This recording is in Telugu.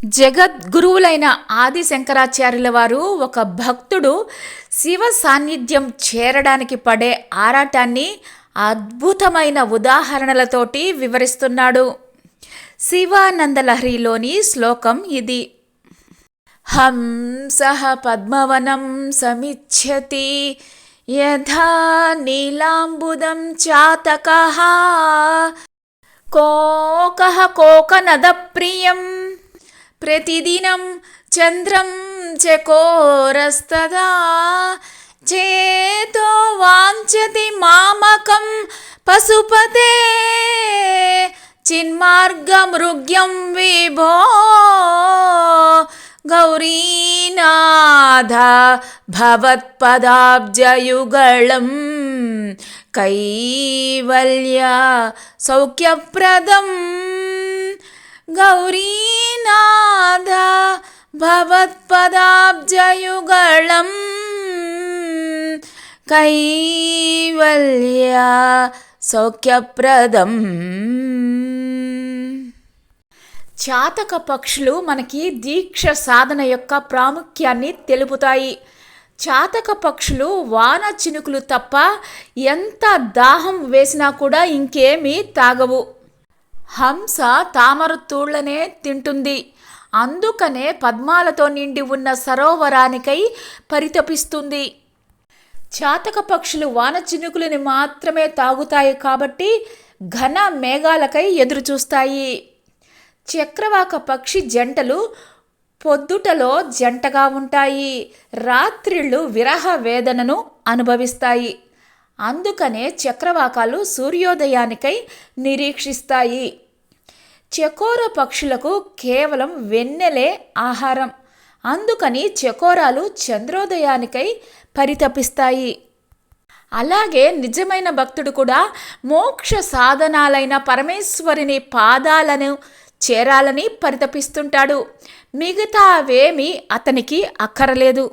జగద్గురువులైన ఆది శంకరాచార్యుల వారు ఒక భక్తుడు శివ సాన్నిధ్యం చేరడానికి పడే ఆరాటాన్ని అద్భుతమైన ఉదాహరణలతోటి వివరిస్తున్నాడు. శివానందలహరిలోని శ్లోకం ఇది. హంసః పద్మవనం సమిచ్ఛతి యథా నీలాంబుదం చాతకః కోకః కోకనదప్రియం ప్రతిదినం చంద్రం చకోరస్తదా చేతో వాంఛతి మామకం పశుపతే చిన్మార్గమృగ్యం విభో గౌరీనాథ భవత్పదాబ్జయుగళం కైవల్య సౌఖ్యప్రదం గౌరీనాథ భవత్పదాబ్జయుగళం కైవల్య సౌఖ్యప్రదం. చాతక పక్షులు మనకి దీక్ష సాధన యొక్క ప్రాముఖ్యాన్ని తెలుపుతాయి. చాతక పక్షులు వాన చినుకులు తప్ప ఎంత దాహం వేసినా కూడా ఇంకేమీ తాగవు. హంస తామర తూళ్లనే తింటుంది. అందుకనే పద్మాలతో నిండి ఉన్న సరోవరానికై పరితపిస్తుంది. చాతక పక్షులు వాన చినుకులని మాత్రమే తాగుతాయి కాబట్టి ఘన మేఘాలకై ఎదురుచూస్తాయి. చక్రవాక పక్షి జంటలు పొద్దుటలో జంటగా ఉంటాయి, రాత్రిళ్ళు విరహ వేదనను అనుభవిస్తాయి. అందుకనే చక్రవాకాలు సూర్యోదయానికై నిరీక్షిస్తాయి. చకోర పక్షులకు కేవలం వెన్నెలే ఆహారం. అందుకని చకోరాలు చంద్రోదయానికై పరితపిస్తాయి. అలాగే నిజమైన భక్తుడు కూడా మోక్ష సాధనాలైన పరమేశ్వరుని పాదాలను చేరాలని పరితపిస్తుంటాడు. మిగతావేమీ అతనికి అక్కరలేదు.